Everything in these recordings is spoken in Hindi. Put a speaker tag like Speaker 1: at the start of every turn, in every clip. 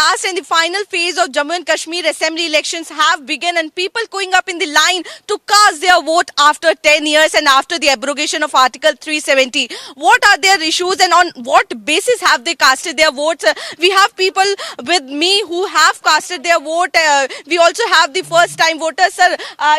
Speaker 1: last and the final phase of Jammu and Kashmir assembly elections have begun, and people going up in the line to cast their vote after 10 years and after the abrogation of Article 370. What are their issues and on what basis have they casted their votes? We have people with me who have casted their vote. We also have the first time voters. Sir,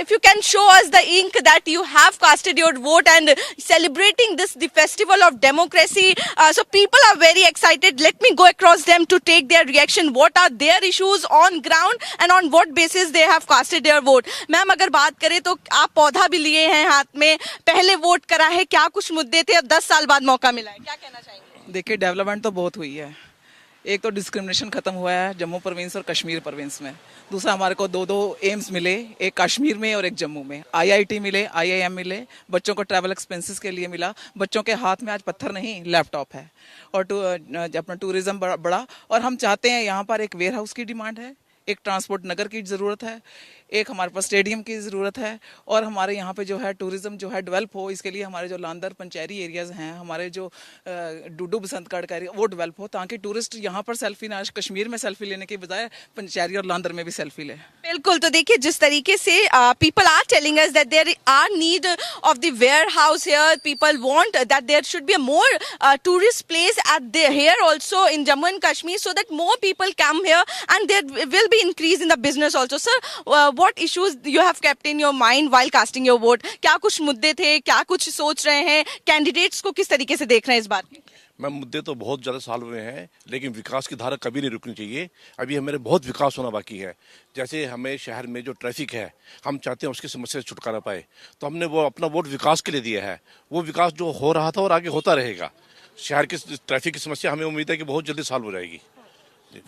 Speaker 1: if you can show us the ink that you have casted your vote and celebrating this, the festival of democracy. So people are very excited. Let me go across them to take their reaction. What are their issues on ground and on what basis they have casted their vote? Ma'am, अगर बात करें तो आप पौधा भी लिए हैं हाथ में, पहले वोट करा है, क्या कुछ मुद्दे थे, अब 10 साल बाद मौका मिला है, क्या कहना चाहेंगे?
Speaker 2: देखिए, डेवलपमेंट तो बहुत हुई है। एक तो डिस्क्रिमिनेशन खत्म हुआ है जम्मू प्रोविंस और कश्मीर प्रोविंस में। दूसरा, हमारे को दो एम्स मिले, एक कश्मीर में और एक जम्मू में। आईआईटी मिले, आईआईएम मिले, बच्चों को ट्रैवल एक्सपेंसेस के लिए मिला। बच्चों के हाथ में आज पत्थर नहीं, लैपटॉप है। और अपना टूरिज्म बढ़ा। और हम चाहते हैं, यहाँ पर एक वेयर हाउस की डिमांड है, एक ट्रांसपोर्ट नगर की ज़रूरत है, एक हमारे पास स्टेडियम की ज़रूरत है, और हमारे यहाँ पे जो है टूरिज़्म जो है डेवलप हो, इसके लिए हमारे जो लांदर पंचैरी एरियाज़ हैं, हमारे जो डुडू बसंतगढ़ का एरिया, वो डेवलप हो, ताकि टूरिस्ट यहाँ पर सेल्फी ना, कश्मीर में सेल्फी लेने के बजाय पंचैरी और लांदर में भी सेल्फी ले।
Speaker 1: बिल्कुल, तो देखिए जिस तरीके से people are telling us that there are need of the warehouse here, people want that there should be a more tourist place at there here also in Jammu and Kashmir, so that more people come here and there will be increase in the business also. Sir, what issues you have kept in your mind while casting your vote? क्या कुछ मुद्दे थे, क्या कुछ सोच रहे हैं, कैंडिडेट्स को किस तरीके से देख रहे हैं इस बार?
Speaker 3: मैम, मुद्दे तो बहुत ज़्यादा साल हुए हैं, लेकिन विकास की धारा कभी नहीं रुकनी चाहिए। अभी हमारे बहुत विकास होना बाकी है। जैसे हमें शहर में जो ट्रैफिक है, हम चाहते हैं उसकी समस्या से छुटकारा पाए, तो हमने वो अपना वोट विकास के लिए दिया है। वो विकास जो हो रहा था और आगे होता रहेगा। शहर की ट्रैफिक की समस्या हमें उम्मीद है कि बहुत जल्दी सॉल्व हो जाएगी।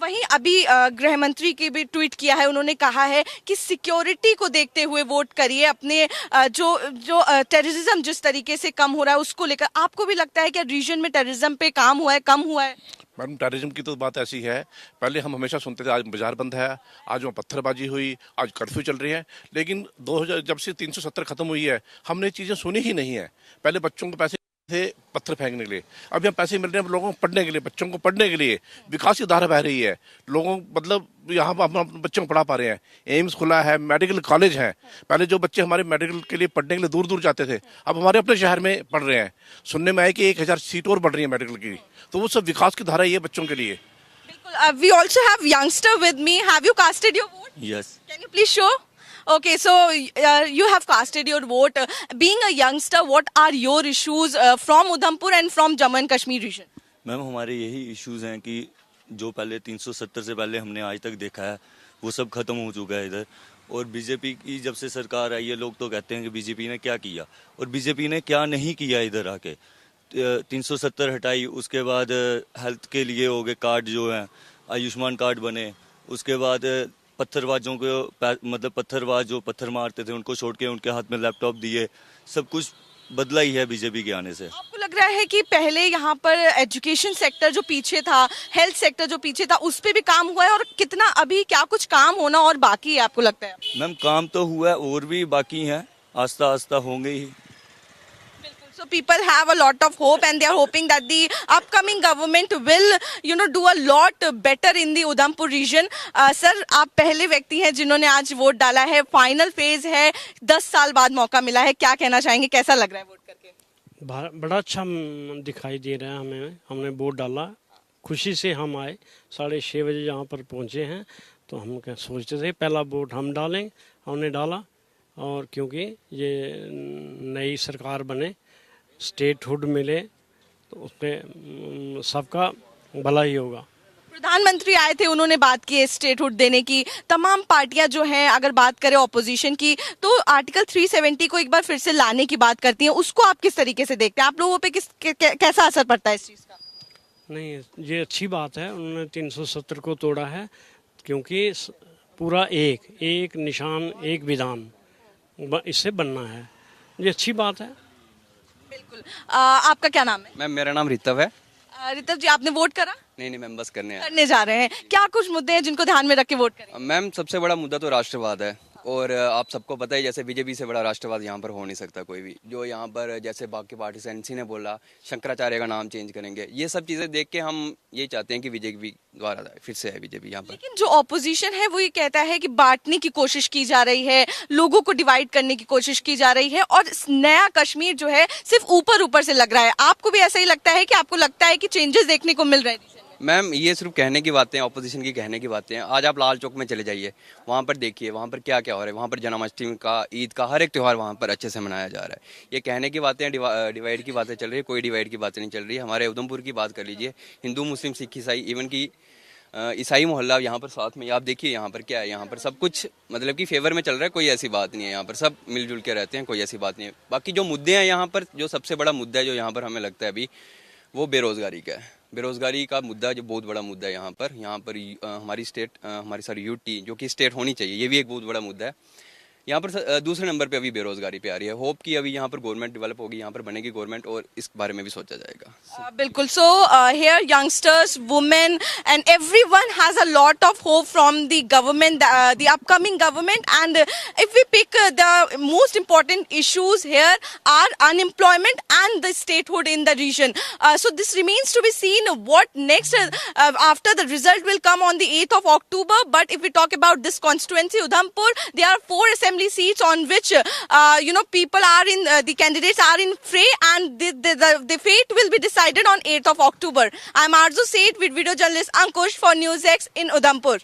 Speaker 1: वहीं अभी गृह मंत्री की भी ट्वीट किया है, उन्होंने कहा है कि सिक्योरिटी को देखते हुए वोट करिए, अपने जो टेररिज्म जिस तरीके से कम हो रहा है उसको लेकर। आपको भी लगता है कि रीजन में टेररिज्म पे काम हुआ है, कम हुआ है?
Speaker 3: मैडम, टेररिज्म की तो बात ऐसी है, पहले हम हमेशा सुनते थे आज बाजार बंद है, आज वहाँ पत्थरबाजी हुई, आज कर्फ्यू चल रही है, लेकिन 2000 जब से 370 खत्म हुई है, हमने चीज़ें सुनी ही नहीं है। पहले बच्चों को पैसे थे पत्थर फेंकने के लिए, अब यहाँ पैसे मिल रहे हैं लोगों को पढ़ने के लिए, बच्चों को पढ़ने के लिए। विकास की धारा बह रही है, लोगों मतलब यहाँ पर अपने बच्चों को पढ़ा पा रहे हैं। एम्स खुला है, मेडिकल कॉलेज है। पहले जो बच्चे हमारे मेडिकल के लिए पढ़ने के लिए दूर दूर जाते थे, अब हमारे अपने शहर में पढ़ रहे हैं। सुनने में आया कि 1000 सीट और बढ़ रही है मेडिकल की, तो वो सब विकास की धारा ही है बच्चों के लिए।
Speaker 1: बिल्कुल। We also have youngster with me. Have you casted your vote?
Speaker 4: Yes.
Speaker 1: Can you please show? Okay, so you have casted your vote. Being a youngster, what are your issues from Udhampur and from Jammu and Kashmir region?
Speaker 4: Ma'am, हमारे यही इश्यूज हैं कि जो पहले 370 से पहले हमने आज तक देखा है वो सब खत्म हो चुका है इधर। और बीजेपी की जब से सरकार आई है, लोग तो कहते हैं कि बीजेपी ने क्या किया, और बीजेपी ने क्या नहीं किया इधर आके। 370 हटाई, उसके बाद हेल्थ के लिए हो गए कार्ड जो हैं, आयुष्मान कार्ड बने, उसके बाद पत्थरबाजों को मतलब पत्थरबाज जो पत्थर मारते थे उनको छोड़ के उनके हाथ में लैपटॉप दिए। सब कुछ बदला ही है बीजेपी के आने से।
Speaker 1: आपको लग रहा है कि पहले यहाँ पर एजुकेशन सेक्टर जो पीछे था, हेल्थ सेक्टर जो पीछे था, उस पर भी काम हुआ है, और कितना अभी क्या कुछ काम होना और बाकी है आपको लगता है?
Speaker 4: मैम, काम तो हुआ है और भी बाकी हैं, आस्ता आस्ता होंगे ही।
Speaker 1: So people have a lot of hope and they are hoping that the upcoming government will, do a lot better in the Udhampur region. Sir, आप पहले व्यक्ति हैं जिन्होंने आज वोट डाला है, फाइनल फेज है, 10 साल बाद मौका मिला है, क्या कहना चाहेंगे, कैसा लग रहा है वोट करके?
Speaker 5: बड़ा अच्छा दिखाई दे रहा है हमें। हमने वोट डाला, खुशी से हम आए, 6:30 बजे यहाँ पर पहुँचे हैं। तो हम क्या सोचते थे पहला वोट हम डालें, हमने डाला। और क्योंकि ये नई सरकार बने, स्टेटहुड मिले, तो उस पर सबका भला ही होगा।
Speaker 1: प्रधानमंत्री आए थे, उन्होंने बात की स्टेटहुड देने की। तमाम पार्टियां जो हैं, अगर बात करें ऑपोजिशन की, तो आर्टिकल 370 को एक बार फिर से लाने की बात करती हैं। उसको आप किस तरीके से देखते हैं? आप लोगों पे कैसा असर पड़ता है इस चीज़ का?
Speaker 5: नहीं, ये अच्छी बात है, उन्होंने 370 को तोड़ा है, क्योंकि पूरा एक निशान, एक विधान इससे बनना है। ये अच्छी बात है।
Speaker 1: बिल्कुल। आपका क्या नाम है?
Speaker 6: मैम, मेरा नाम ऋतव है।
Speaker 1: ऋतव जी, आपने वोट करा?
Speaker 6: नहीं, मैम, बस करने
Speaker 1: जा रहे हैं। क्या कुछ मुद्दे हैं जिनको ध्यान में रख के वोट करें?
Speaker 6: मैम, सबसे बड़ा मुद्दा तो राष्ट्रवाद है। और आप सबको पता है जैसे बीजेपी से बड़ा राष्ट्रवाद यहाँ पर हो नहीं सकता कोई भी। जो यहाँ पर जैसे बाकी पार्टी से एनसी ने बोला शंकराचार्य का नाम चेंज करेंगे, ये सब चीज़ें देख के हम ये चाहते हैं कि बीजेपी द्वारा फिर से है बीजेपी यहाँ पर।
Speaker 1: लेकिन जो ऑपोजिशन है वो ये कहता है कि बांटने की कोशिश की जा रही है, लोगों को डिवाइड करने की कोशिश की जा रही है और नया कश्मीर जो है सिर्फ ऊपर ऊपर से लग रहा है। आपको भी ऐसा ही लगता है कि आपको लगता है कि चेंजेस देखने को मिल रहे हैं?
Speaker 6: मैम ये सिर्फ कहने की बातें हैं, ऑपोजिशन की कहने की बातें हैं। आज आप लाल चौक में चले जाइए, वहाँ पर देखिए वहाँ पर क्या क्या हो रहा है। वहाँ पर जन्माष्टमी का, ईद का, हर एक त्यौहार वहाँ पर अच्छे से मनाया जा रहा है। ये कहने की बातें हैं, डिवाइड की बातें चल रही है, कोई डिवाइड की बातें नहीं चल रही है। हमारे उधमपुर की बात कर लीजिए, हिंदू मुस्लिम सिख ईसाई, इवन की ईसाई मोहल्ला यहाँ पर साथ में, आप देखिए यहाँ पर क्या है, यहाँ पर सब कुछ मतलब कि फेवर में चल रहा है। कोई ऐसी बात नहीं है, यहाँ पर सब मिलजुल के रहते हैं, कोई ऐसी बात नहीं है। बाकी जो मुद्दे हैं यहाँ पर, जो सबसे बड़ा मुद्दा है जो यहाँ पर हमें लगता है अभी, वो बेरोजगारी का है। बेरोजगारी का मुद्दा जो बहुत बड़ा मुद्दा है यहाँ पर हमारी स्टेट, हमारी सारी यूटी जो कि स्टेट होनी चाहिए, ये भी एक बहुत बड़ा मुद्दा है। यहाँ पर दूसरे नंबर पे अभी बेरोजगारी पे आ रही है। होप कि अभी यहाँ पर गवर्नमेंट डेवलप होगी, यहाँ पर बनेगी गवर्नमेंट और इस बारे में भी सोचा जाएगा।
Speaker 1: बिल्कुल। So here youngsters, women and everyone has a lot of hope from the government, the upcoming government. And if we pick the most important issues here are unemployment and the statehood in the region. So this remains to be seen what next after the result will come on the 8th of October. But if we talk about this constituency, Udhampur, there are 4 assembly seats on which people are in, the candidates are in fray, and the fate will be decided on 8th of October. I am Arzu Seth with video journalist Ankush for News X in Udhampur.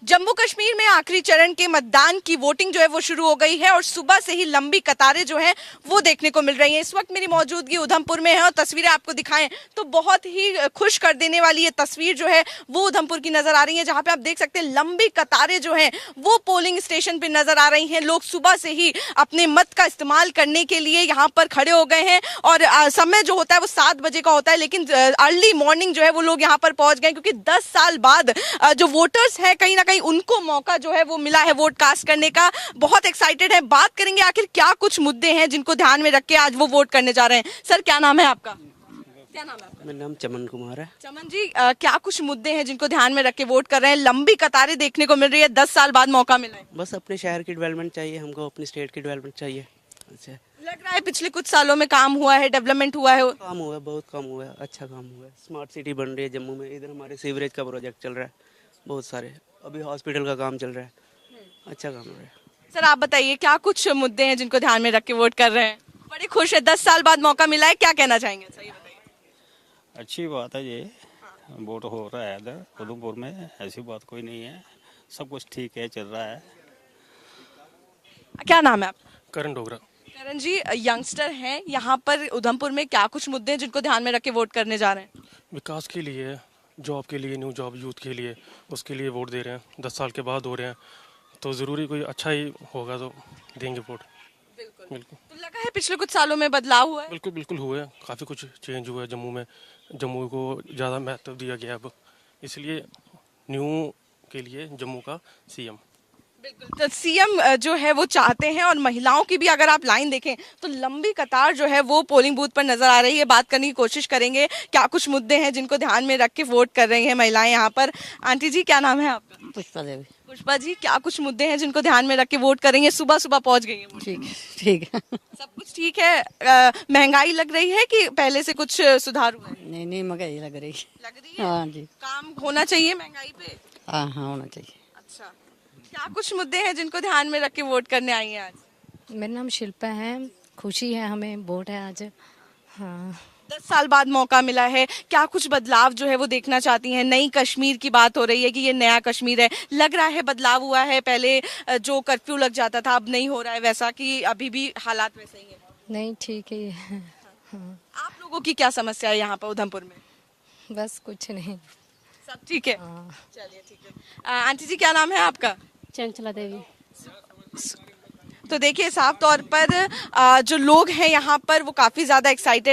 Speaker 1: Jammu Kashmir में आखिरी चरण के मतदान की वोटिंग जो है वो शुरू हो गई है और सुबह से ही लंबी कतारें जो हैं वो देखने को मिल रही हैं। इस वक्त मेरी मौजूदगी उधमपुर में है और तस्वीरें आपको दिखाएं तो बहुत ही खुश कर देने वाली ये तस्वीर जो है वो उधमपुर की नजर आ रही है, जहां पे आप देख सकते हैं लंबी कतारें जो हैं वो पोलिंग स्टेशन पे नजर आ रही हैं। लोग सुबह से ही अपने मत का इस्तेमाल करने के लिए यहाँ पर खड़े हो गए हैं और समय जो होता है वो 7 बजे का होता है, लेकिन अर्ली मॉर्निंग जो है वो लोग यहाँ पर पहुंच गए क्योंकि 10 साल बाद जो वोटर्स हैं कहीं ना कहीं उनको मौका जो है वो मिला है वोट कास्ट करने का। बहुत एक्साइटेड है। बात करेंगे आखिर क्या कुछ मुद्दे हैं जिनको ध्यान में रख के आज वो वोट करने जा रहे हैं। सर क्या नाम है आपका? क्या नाम है आपका?
Speaker 7: मेरा नाम चमन कुमार है।
Speaker 1: चमन जी, क्या कुछ मुद्दे हैं जिनको ध्यान में रख के वोट कर रहे हैं? लंबी कतारें देखने को मिल रही है, 10 साल बाद मौका मिला है।
Speaker 7: बस अपने शहर की डेवलपमेंट चाहिए हमको, अपनी स्टेट की डेवलपमेंट चाहिए। अच्छा
Speaker 1: लग रहा है पिछले कुछ सालों में काम हुआ है, डेवलपमेंट हुआ है?
Speaker 7: काम हुआ है, बहुत काम हुआ है, अच्छा काम हुआ है। स्मार्ट सिटी बन रही है जम्मू में, इधर हमारे सीवरेज का प्रोजेक्ट चल रहा है, बहुत सारे, अभी हॉस्पिटल का काम चल रहा है, अच्छा काम हो रहा है।
Speaker 1: सर आप बताइए क्या कुछ मुद्दे हैं जिनको ध्यान में रख के वोट कर रहे हैं? बड़े खुश है, 10 साल बाद मौका मिला है, क्या कहना चाहेंगे? सही बताइए।
Speaker 8: अच्छी बात है, ये वोट हो रहा है इधर उधमपुर में, ऐसी बात कोई नहीं है, सब कुछ ठीक है, चल रहा है।
Speaker 1: क्या नाम है आपका?
Speaker 9: करण डोगरा।
Speaker 1: करण जी, यंगस्टर हैं यहाँ पर उधमपुर में, क्या कुछ मुद्दे हैं जिनको ध्यान में रख के वोट करने जा रहे हैं?
Speaker 9: विकास के लिए, जॉब के लिए, न्यू जॉब यूथ के लिए, उसके लिए वोट दे रहे हैं। 10 साल के बाद हो रहे हैं तो ज़रूरी कोई अच्छा ही होगा तो देंगे वोट। बिल्कुल।
Speaker 1: तो लगा है पिछले कुछ सालों में बदलाव हुआ है?
Speaker 9: बिल्कुल बिल्कुल हुए हैं, काफ़ी कुछ चेंज हुआ है जम्मू में। जम्मू को ज़्यादा महत्व दिया गया अब, इसलिए न्यू के लिए जम्मू का सीएम।
Speaker 1: बिल्कुल, तो सीएम जो है वो चाहते हैं और महिलाओं की भी अगर आप लाइन देखें तो लंबी कतार जो है वो पोलिंग बूथ पर नजर आ रही है। बात करने की कोशिश करेंगे क्या कुछ मुद्दे हैं जिनको ध्यान में रख के वोट कर रही हैं महिलाएं यहाँ पर। आंटी जी क्या नाम है आपका?
Speaker 10: पुष्पा देवी।
Speaker 1: पुष्पा जी, क्या कुछ मुद्दे हैं जिनको ध्यान में रख के वोट करेंगे? सुबह सुबह पहुंच गई है।
Speaker 10: ठीक है
Speaker 1: सब कुछ ठीक है? महंगाई लग रही है कि पहले से कुछ सुधार हुआ है?
Speaker 10: नहीं महंगाई लग रही
Speaker 1: है।
Speaker 10: हाँ जी।
Speaker 1: काम होना चाहिए महंगाई पे?
Speaker 10: हाँ होना चाहिए।
Speaker 1: अच्छा, क्या कुछ मुद्दे हैं जिनको ध्यान में रख के वोट करने आई हैं आज?
Speaker 11: मेरा नाम शिल्पा है, खुशी है हमें, वोट है आज। हाँ
Speaker 1: 10 साल बाद मौका मिला है, क्या कुछ बदलाव जो है वो देखना चाहती हैं? नई कश्मीर की बात हो रही है कि ये नया कश्मीर है, लग रहा है बदलाव हुआ है? पहले जो कर्फ्यू लग जाता था अब नहीं हो रहा है वैसा, कि अभी भी हालात वैसे ही है?
Speaker 11: नहीं ठीक है। हाँ।
Speaker 1: आप लोगों की क्या समस्या है यहाँ पर उधमपुर में?
Speaker 11: बस कुछ नहीं,
Speaker 1: सब ठीक है।
Speaker 11: हाँ।
Speaker 1: चलिए ठीक है। आंटी जी क्या नाम है आपका?
Speaker 11: चंचला देवी।
Speaker 1: तो देखिए साफ तौर पर जो लोग हैं यहाँ पर वो काफी ज्यादा एक्साइटेड